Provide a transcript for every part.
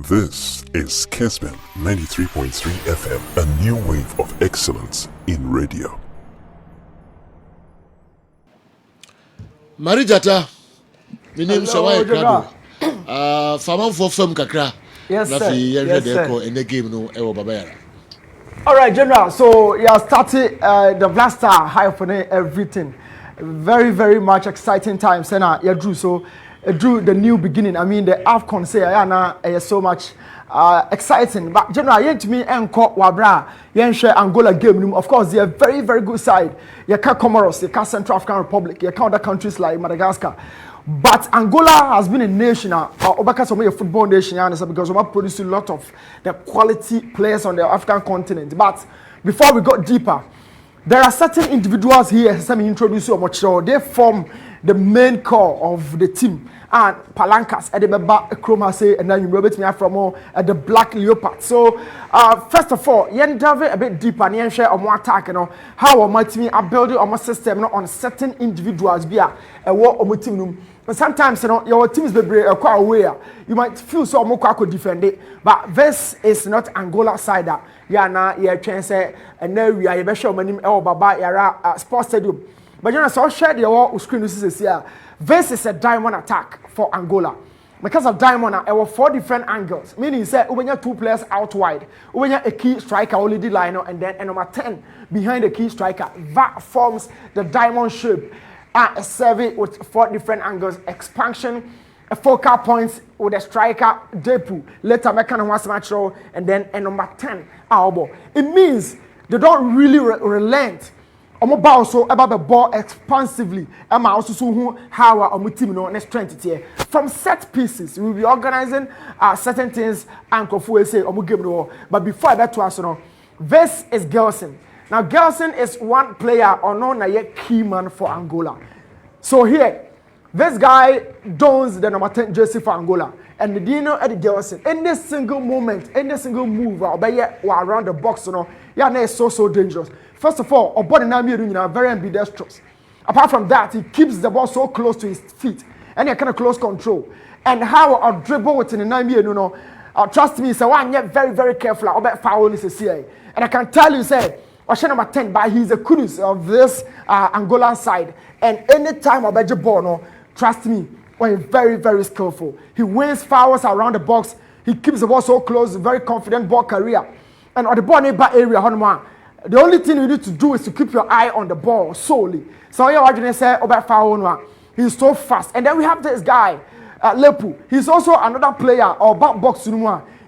This is Kessben 93.3 FM, a new wave of excellence in radio. Marijata, my name is Shawai Krado. Faman for film kakra. Yes, sir. Yes, sir. In the game, no, Ewo Babera. All right, General. So you have started the blaster hype for everything. Very, very much exciting time. Sena, yeah, Drew. So, Drew, the new beginning. I mean, the AFCON say, yeah, so much exciting. But General, you to me and caught Wabra, you share Angola game. Of course, they're very, very good side. You can't Comoros, you can't Central African Republic, you can't other countries like Madagascar. But Angola has been a nation, a football nation, because we produce a lot of the quality players on the African continent. But before we go deeper, there are certain individuals here, let me introduce you much. They form the main core of the team. And Palankas, Kumasi, and then you will me from the Black Leopard. So, first of all, you dive a bit deeper and you share more attack, how my team are building on my system on certain individuals. Be a war on my team. Sometimes your team is quite aware. You might feel so more quite defend it, but this is not Angola side. Yeah, now you can say, and now we are show my name Baba Sports Stadium. But you know, so share the wall screen. This is here. This is a diamond attack for Angola. Because of diamond, there were 4 different angles. Meaning, say, when you have 2 players out wide, when you have a key striker, only the liner, and then a number 10 behind the key striker. That forms the diamond shape. A survey with 4 different angles, expansion, a focal points with a striker, Depu, later Mekan match row, and then a number 10 elbow. It means they don't really relent. Also about the ball expansively. I'm also so how our team no next 20 here. From set pieces, we will be organizing certain things and Kofu say game no. But before I get to us, this is Gelson. Now Gelson is one player or no na yet key man for Angola. So here, this guy dons the number 10 jersey for Angola. And the Dino Eddie Gelson, any single moment, any single move around the box, is so dangerous. First of all, Obodi Nami very ambidextrous. Apart from that, he keeps the ball so close to his feet and he kind of close control. And how I dribble with the Nami, trust me, so I'm very, very careful about foul is here. And I can tell you, say, Osha number 10, but he's a kudus of this Angolan side. And anytime I bet the ball, trust me, he's very, very skillful. He wins fouls around the box. He keeps the ball so close, very confident ball career. And on the ball neighbor area, the only thing you need to do is to keep your eye on the ball solely. So you're watching and say, about foul, he's so fast. And then we have this guy, Lepu. He's also another player or back box.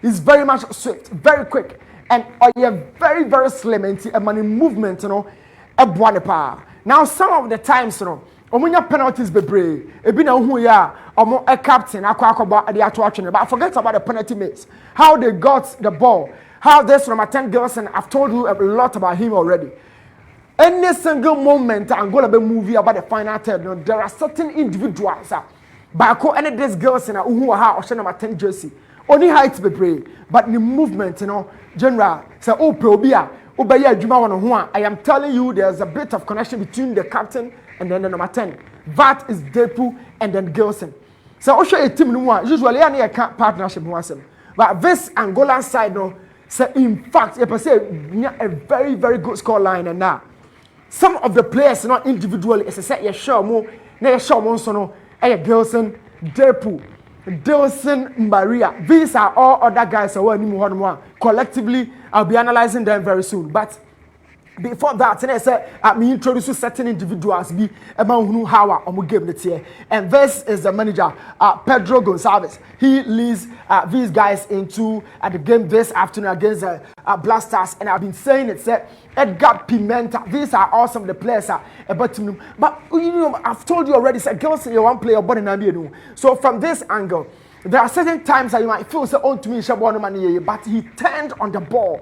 He's very much swift, very quick. And very, very slim and money movement, Now, some of the times, when penalties be brave, a captain, but forget about the penalty mates. How they got the ball, how this number 10 girls, and I've told you a lot about him already. Any single moment Angola be movie about the final third, there are certain individuals, Bako any these girls who are number 10 jersey. Only height be brave, but the movement, general, say, oh, probia, I am telling you, there's a bit of connection between the captain and then the number 10. That is Depu and then Gelson. So I'll show you a team usually a partnership. But this Angolan side, so in fact, you say a very, very good score line and now. Some of the players not individually, as I said, you show more, you show more so Gelson, Depu, Delson, Maria. These are all other guys who are collectively. I'll be analyzing them very soon. But before that, I said, me introduce certain individuals be about who how I'm game the tier. And this is the manager, Pedro Gonçalves. He leads these guys into the game this afternoon against Blasters. And I've been saying it, said Edgar Pimenta. These are all some of the players about him. But I've told you already, said girls in one player, but in so from this angle, there are certain times that you might feel so on to me, but he turned on the ball.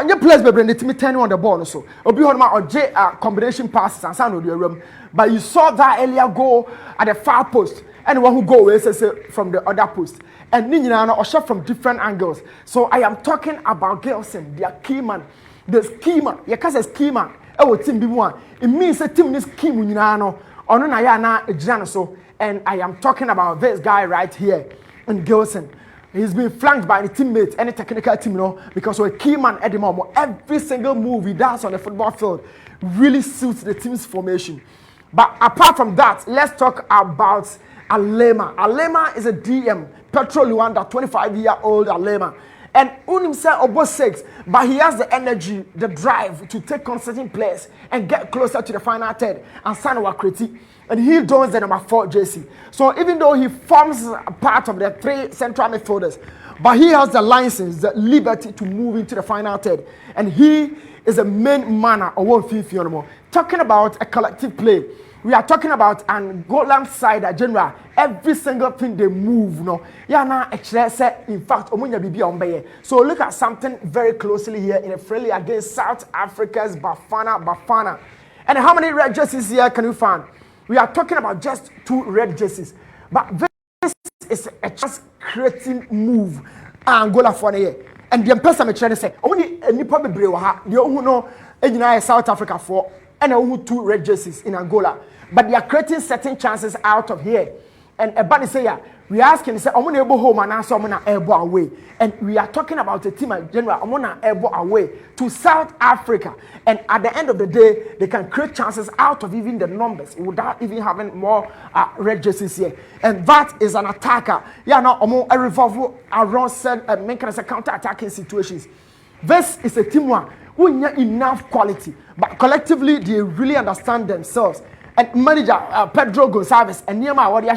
Your players be bring the team turning on the ball so. Obi Honma or J combination passes and sound of the room. But you saw that earlier goal at the far post. Anyone who go from the other post. And Ninja or shot from different angles. So I am talking about Gelson, their key man. The schema, your cousin's key man. Team be one. It means a team is key munano. Or no, so. And I am talking about this guy right here in Gelson. He's been flanked by the teammates and the technical team, because we're a key man at the moment. Every single move he does on the football field really suits the team's formation. But apart from that, let's talk about Alema. Alema is a DM, Petro Luanda, 25-year-old Alema. And Unim said about 6, but he has the energy, the drive to take on certain players and get closer to the final third and sign our critique. And he dons the number 4 jersey. So even though he forms part of the 3 central midfielders, but he has the license, the liberty to move into the final third. And he is a main man of one field. Talking about a collective play, we are talking about Angolan side at general. Every single thing they move, in fact, so look at something very closely here in a friendly against South Africa's Bafana. And how many red jerseys here can you find? We are talking about just 2 red jerseys. But this is a just creating move Angola for the year. And the person I'm trying to say, only any problem you know South Africa for and only 2 red jerseys in Angola. But they are creating certain chances out of here. And everybody say, we are asking, say, I'm going to home and answer, I'm going to away. And we are talking about a team in general, I'm going to away to South Africa. And at the end of the day, they can create chances out of even the numbers without even having more red jerseys here. And that is an attacker. A revolver around making us a counter-attacking situations. This is a team who have enough quality, but collectively they really understand themselves. And manager Pedro Gonçalves and Niema Wadi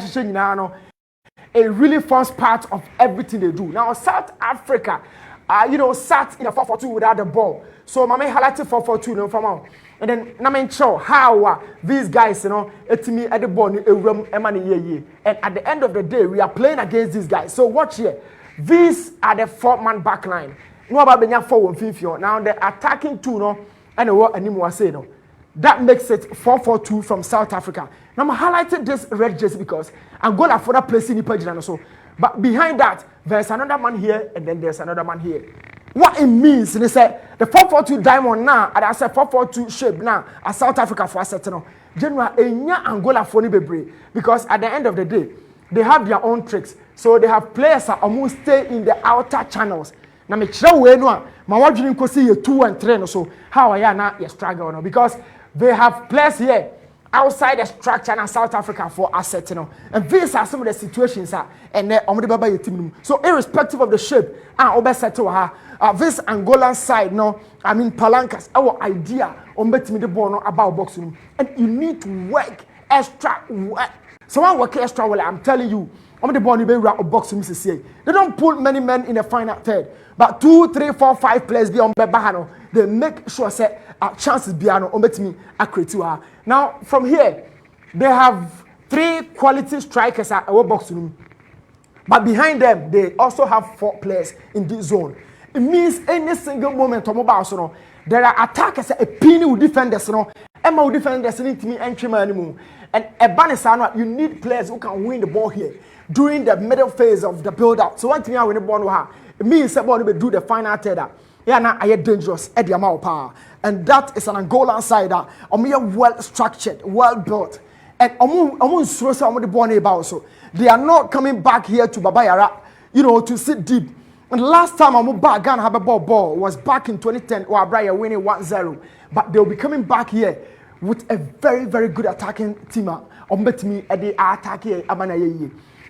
it really forms part of everything they do. Now South Africa, sat in a 4-4-2 without the ball. So Mame highlighted 4-4-2 from out. And then Namen show how these guys, it's me at the ball, and at the end of the day, we are playing against these guys. So watch here. These are the 4-man back line. Now the attacking two, and what anymore say no. That makes it 4-4-2 from South Africa. Now I'm highlighting this red jersey because Angola for that place in the page and so. But behind that, there's another man here and then there's another man here. What it means, they say the 4-4-2 diamond now, and I said 4-4-2 shape now, as South Africa for a certain. General, Angola for the because at the end of the day, they have their own tricks. So they have players that almost stay in the outer channels. Now me show we no, my what you can see 2 and 3 or so. How are you now? You struggle no because they have players here outside the structure in South Africa for assets, and these are some of the situations and they're team. So irrespective of the shape, this Angolan side, Palancas, our idea on betting the ball about boxing, and you need to work extra work. So I work extra well. I'm telling you, the ball you be boxing. They don't put many men in the final third, but 2, 3, 4, 5 players be on Bahano. They make sure say chances be on me accurate. Now from here, they have 3 quality strikers at our boxing, but behind them they also have 4 players in this zone. It means any single moment there are attackers a penny with defenders, Emma will defend the team entry anymore. And a Banisano, you need players who can win the ball here during the middle phase of the build-up. So one thing I win the ball, it means that will do the final tether. Yeah, now I dangerous at the amount of power. And that is an Angolan side that well structured, well built. And the ball also. They are not coming back here to Babayara, to sit deep. And the last time I'm back Ghana have a ball was back in 2010 where Brian winning 1-0. But they'll be coming back here with a very, very good attacking team.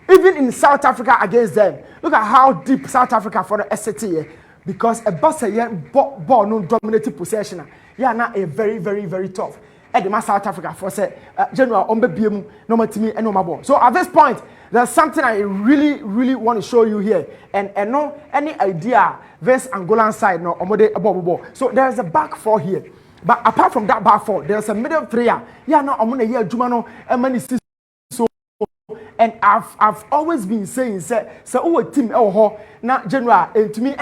Even in South Africa against them, look at how deep South Africa for the SAT because a Bassa ball no dominated possession. Yeah, now a very, very, very tough. At the South Africa for say general no and no ball. So at this point, there's something I really, really want to show you here, and no any idea this Angolan side no ball. So there's a back 4 here. But apart from that back 4, there's a middle 3. Yeah, no, I'm gonna hear Jumano and many so. And I've always been saying, so team now general and to me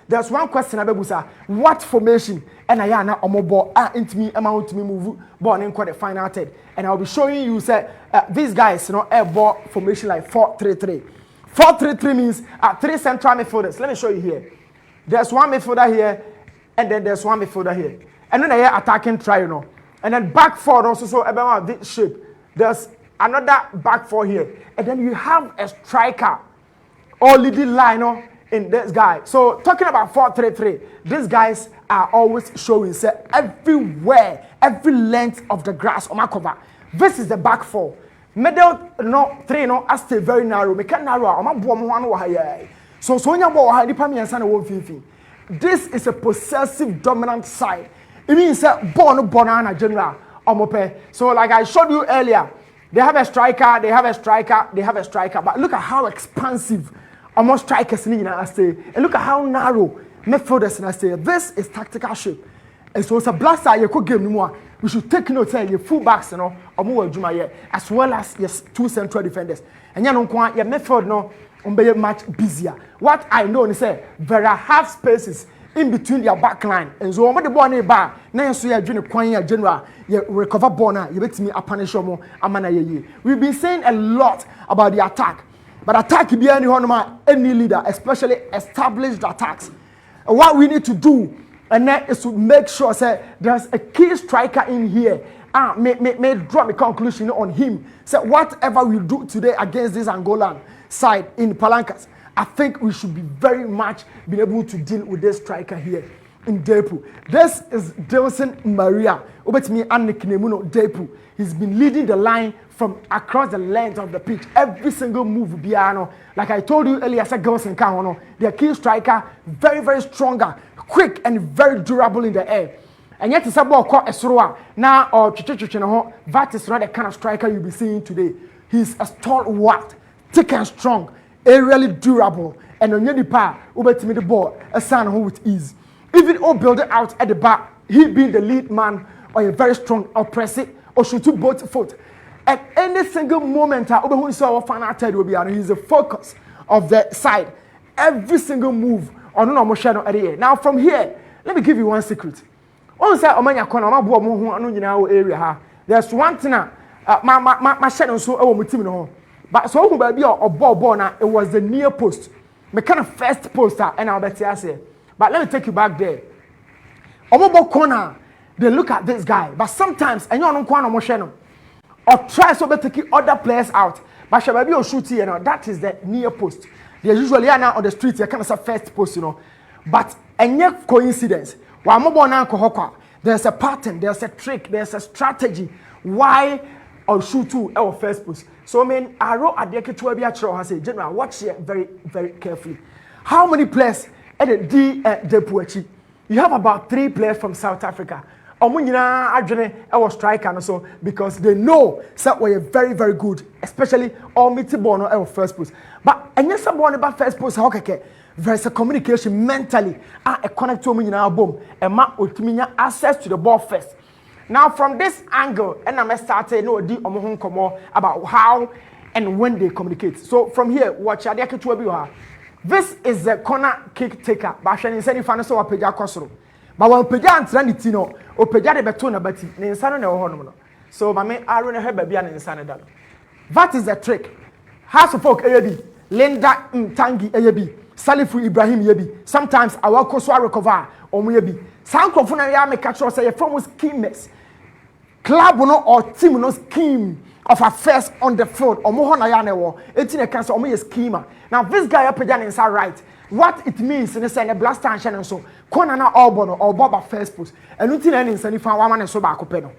there's one question about what formation and I now ball into me amount to me move born in the final third. And I'll be showing you these guys air ball formation like 4-3-3. 4-3-3 means 3 central midfielders. Let me show you here. There's one midfielder here. And then there's one midfielder here. And then I hear attacking try, And then back 4 also so about this shape. There's another back 4 here. And then you have a striker or leading line in this guy. So talking about 4-3-3, these guys are always showing say everywhere, every length of the grass on my cover. This is the back four. Middle three I stay very narrow. Make it narrow. I'm one so this is a possessive dominant side. It means that banana general. So like I showed you earlier, they have a striker, they have a striker, they have a striker. But look at how expansive almost strikers in I say. And look at how narrow midfielders in I say. This is tactical shape. And so it's a blaster you could give me more. We should take note of your full backs, as well as your two central defenders. And your midfield be much busier. What I know is that there are half spaces in between your back line. And so when the ball is back, now you see a general, you recover ball now, you make me a punish more. We've been saying a lot about the attack. But attack be any leader, especially established attacks. And what we need to do and that is to make sure say there's a key striker in here. May draw the conclusion on him. So whatever we do today against this Angolan side in Palancas, I think we should be very much be able to deal with this striker here in Depu. This is Delson Maria. Obetimi Annekinemuno Depu. He's been leading the line from across the length of the pitch. Every single move Biano. Like I told you earlier, said Gelson Kahono, their key striker, very, very stronger, quick and very durable in the air. And yet it's about called Esroa. Now or Chichichino, that is not the kind of striker you'll be seeing today. He's a stalwart, thick and strong, aerially durable, and on the power, Ubetimi the ball, a son who with ease. Even all build it out at the back, he being the lead man or a very strong oppressive or shoot to both foot. At any single moment, he's the focus of the side. Every single move on no motion at the end. Now from here, let me give you one secret. There's one thing my shadow so but so who baby or ball now it was the near post. My kind of first poster and I'll bet you say. But let me take you back there. Corner, they look at this guy, but sometimes and you don't want or try so better take other players out. But Shababi or shooting, that is the near post. They usually are now on the street, you kind of say first post, But and yet coincidence. There's a pattern, there's a trick, there's a strategy why or shoot to our first post. So I mean, I wrote at the I say, General, watch here very, very carefully. How many players at the Depuachi? You have about 3 players from South Africa. Our striker and so because they know that we're very, very good, especially Mitibono our first post. But and yes, someone about first post, there's a communication mentally. A connect to me in our boom and access to the ball first. Now from this angle, and I'm starting about how and when they communicate. So from here, watch this is the corner kick taker. But I say if I saw a page but when Peja and Tranitino, or Peja de Betuna, but Ninsano no hormono. So my man Aaron and her baby and Insanadal. That is the trick. House of Folk Ayabi, Linda Tangi Ayabi, Salifu Ibrahim Yabi. Sometimes I will also recover or Muyabi. Sound Confuna make catch us say a form schemers. Club or team no scheme of affairs on the field or Mohonayane war. 18 a cancer or me a schemer. Now this guy up Peja is right. What it means in a blaster and channel so corner na Albono or Boba first post and nothing any send if one and so back openo.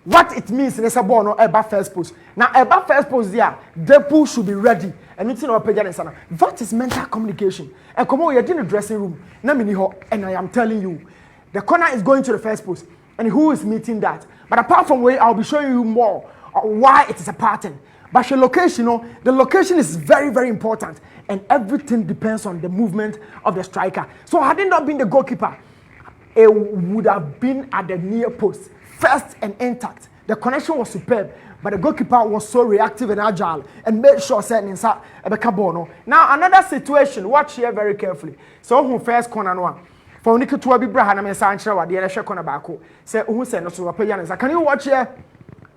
What it means in a bono eba first post. Now eba first post there, Depu should be ready and nothing or Peja sana. That is mental communication. And come on, you're in the dressing room. And I am telling you, the corner is going to the first post. And who is meeting that? But apart from where I'll be showing you more why it is a pattern. But the location, the location is very, very important. And everything depends on the movement of the striker. So had it not been the goalkeeper, it would have been at the near post, first and intact. The connection was superb, but the goalkeeper was so reactive and agile and made sure that inside a cabono. Now another situation, watch here very carefully. So who first corner no. For Nico to be Braham and Sancho, the other corner back. Say who said no to a Payan. Can you watch here?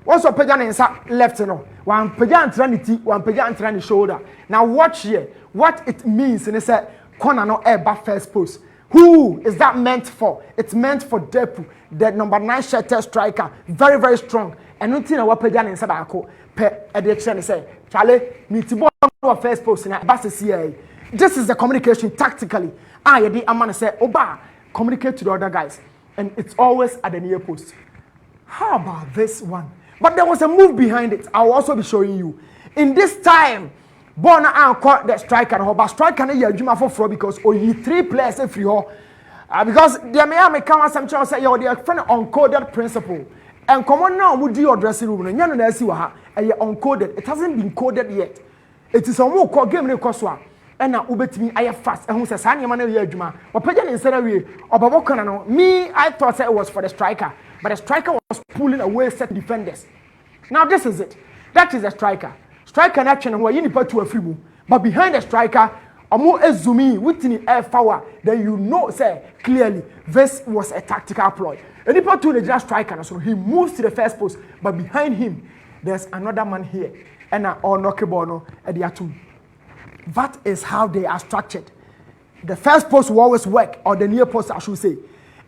What's up, Pajan inside left? One Pajan Trinity, one Pajan Trinity shoulder. Now watch here. What it means in a corner no air back first post. Who is that meant for? It's meant for Depu, the number 9 shelter striker, very, very strong. And nothing a Pajan inside Bako. pe edition say Charlie meet ball first post na ba say this is the communication tactically you dey amana say oba communicate to the other guys and it's always at the near post. How about this one? But there was a move behind it. I'll also be showing you. In this time, Bona and caught the striker, but striker na yajuma for because only 3 players free ho. Because the may come some chance say you the friend uncoded principle. And come on now, would your dressing room? And you see what uncoded. It hasn't been coded yet. It is a more called game request. And now ubetimi I fast and who says any man yajuma. Or pagan instead of we or me, I thought it was for the striker. But the striker was pulling away set defenders. Now this is it. That is the striker. Striker in action where you need to a free move. But behind the striker, a more zoomy within air power, then you know say clearly this was a tactical ploy. And if to the just striker, so he moves to the first post, but behind him there's another man here. And or knockable at the atom. That is how they are structured. The first post will always work, or the near post I should say.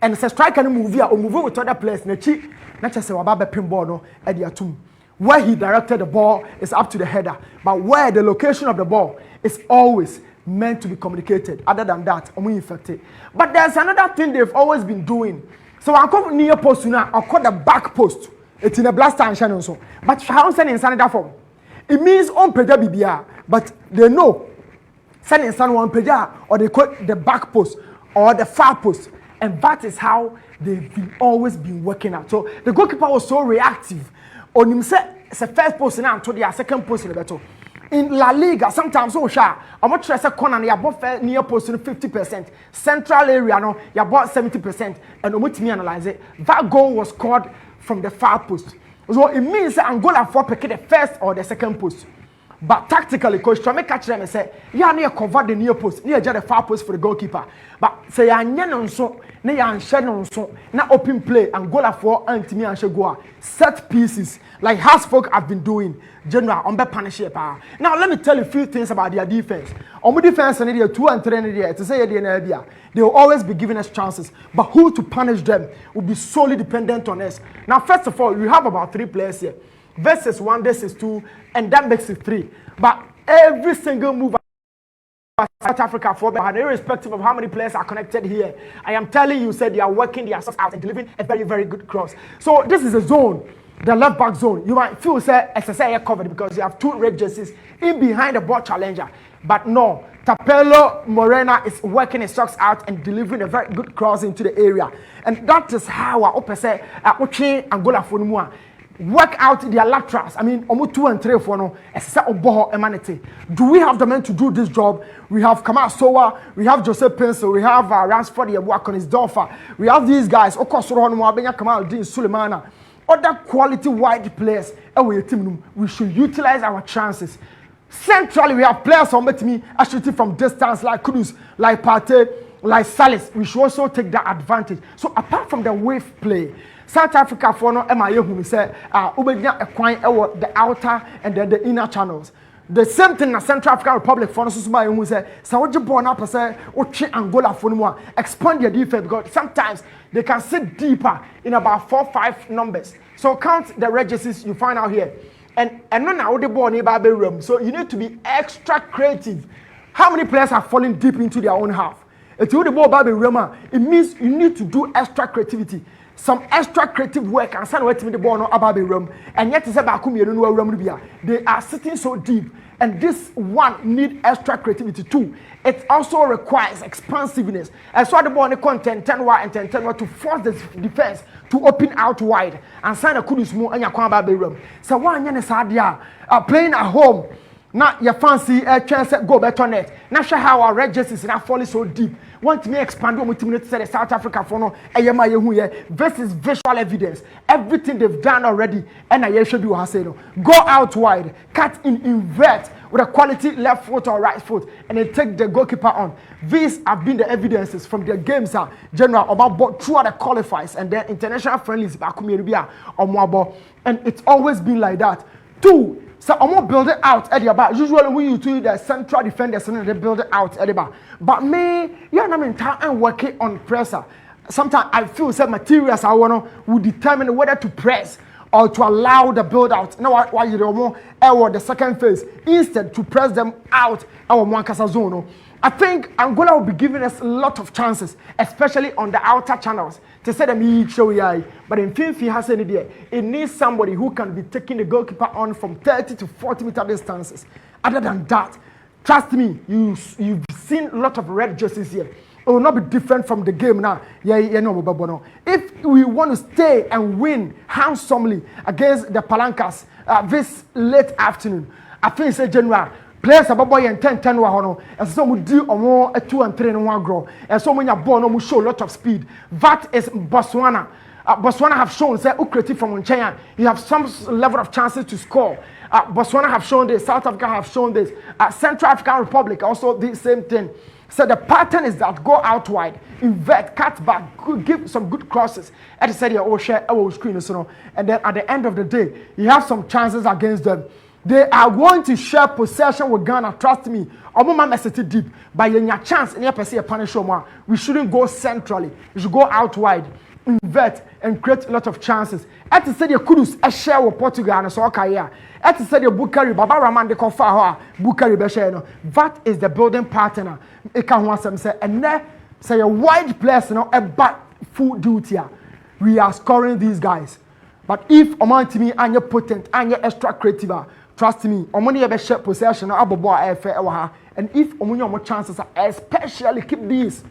And it's a striker move here or move with other players. Not just a Wababe pinball at the atom. Where he directed the ball is up to the header, but where the location of the ball is always meant to be communicated. Other than that, I'm infected. But there's another thing they've always been doing. So I come near post now, I call the back post. It's in a blaster and channel so. But how send in that form? It means on Peja BBR, but they know send in one Peja or they call the back post or the far post. And that is how they've always been working out. So the goalkeeper was so reactive. On himself, it's a first post now to the second post in the battle. In La Liga, sometimes so sharp. I'm not sure corner you both near post 50%. Central area no, you bought 70%. And let me analyze it. That goal was scored from the far post. So it means that Angola for picking the first or the second post. But tactically, coach Trame catch them and say, "You near cover the near post, near just the far post for the goalkeeper." But say, "I know so, near and so, now open play Angola for anti-me and Shagua set pieces like Hasfolk have been doing." General on the punishment. Now let me tell you a few things about their defense. On the defense, and they 2 and 3 in the to say they will always be giving us chances, but who to punish them will be solely dependent on us. Now, first of all, we have about 3 players here. Versus 1, this is 2, and that makes it 3. But every single move South Africa for irrespective of how many players are connected here, I am telling you, said they are working their stuff out and delivering a very, very good cross. So this is a zone, the left back zone. You might feel say SSA covered because you have 2 red jerseys in behind the ball challenger. But no, Tapelo Morena is working his socks out and delivering a very good cross into the area. And that is how I say Angola for more. Work out their laterals. I mean, almost 2 and 3 for no. Do we have the men to do this job? We have Kamal Sowa, we have Joseph Pencil, we have Ransford Yabuakonisdorfer. We have these guys. Okosoro Nwabenya Kamal Din Sulemana. Other quality wide players. We should utilize our chances. Centrally, we have players on me shooting from distance like Kudus, like Partey, like Salis. We should also take that advantage. So apart from the wave play, South Africa for no MIA who say ubenya ekwan ewo the outer and then the inner channels. The same thing in Central African Republic for no so who say would ball na say ochi Angola for no expand their defense because sometimes they can sit deeper in about 4-5 numbers. So count the registers you find out here. And no now the ball near room. So you need to be extra creative. How many players are falling deep into their own half? If you the ball baby room, it means you need to do extra creativity. Some extra creative work and send away to me the ball no about the room. And yet is about they are sitting so deep. And this one need extra creativity too. It also requires expansiveness. And so the ball the content 10 wide and 10 to force the defense to open out wide and sign a kudus more and your about the room. So one year playing at home. Now your fancy chance go better net. Not sure how our red jerseys now falling so deep. Want me expand on to say the South Africa for no this is visual evidence. Everything they've done already and I should do has said go out wide, cut in invert with a quality left foot or right foot and then take the goalkeeper on. These have been the evidences from their games general about throughout the qualifiers and then international friendlies and it's always been like that. 2. So I'm gonna build it out at the back. Usually we use the central defenders and they build it out at the back. But me, you're not in time and working on presser. Sometimes I feel some materials I wanna will determine whether to press or to allow the build out. Now why you don't want the second phase instead to press them out our Mwankasa zone. I think Angola will be giving us a lot of chances, especially on the outer channels. To say them each show but in Finfi has any idea. It needs somebody who can be taking the goalkeeper on from 30 to 40-meter distances. Other than that, trust me, you've seen a lot of red jerseys here. It will not be different from the game now. If we want to stay and win handsomely against the Palancas this late afternoon, I think it's a general. Players about boy and 10-10 wahono, and so we do or more a 2 and 3 and 1 grow, and so when you're born, we show a lot of speed. That is Botswana. Botswana have shown say Ukreti from China. You have some level of chances to score. Botswana have shown this. South Africa have shown this. Central African Republic also the same thing. So the pattern is that go out wide, invert, cut back, give some good crosses. At the center, or share our screen, and then at the end of the day, you have some chances against them. They are going to share possession with Ghana. Trust me. Obama message deep. By your chance, and you punish we shouldn't go centrally. We should go out wide, invert, and create a lot of chances. At the say the Kudus a share with Portugal and so okay. At the say the Bukari, Baba Raman de Kofa, Bukari Besheno. That is the building partner. It can want some say, and there say a wide place, a bad full duty. We are scoring these guys. But if Oman to me and you're potent and you're extra creative, trust me, Omoni have a share possession of Abobo and if Omoni more chances, especially keep these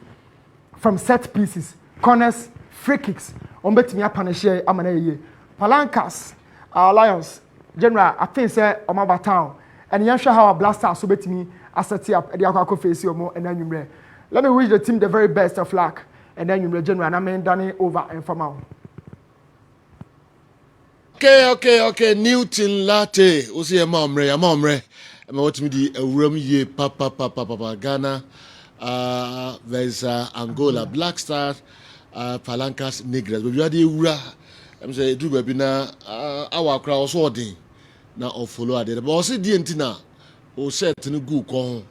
from set pieces, corners, free kicks. Bet me up and share Amane Palancas, our Lions, General, I think say Omaba Town, and you show how a blaster so bet me as set up at the Akako face more and then you let me wish the team the very best of luck and then you General and I mean Danny over and from out. Okay. Newton Lartey. Usi ya momre. Ama what me di room ye papa Ghana. There's Angola Black Stars, Palancas Negras. But you are the ura. I'm say do baby na our crowd so din na o follow ade. But o se di entina o set no gu kon.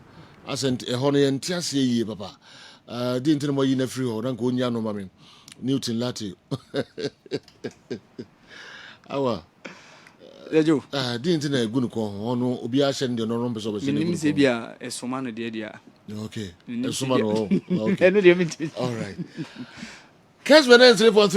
Asent e hono ye ntiase ye papa. Di entina mo yi na free ho na ko nya no mame. Newton Lartey. Awa Ejo di ntina egunu ko ono obi a hye ndi no no mpeso bese ni se bia esoma no de dia okay esoma no okay eno de mi all right Kessben 3.3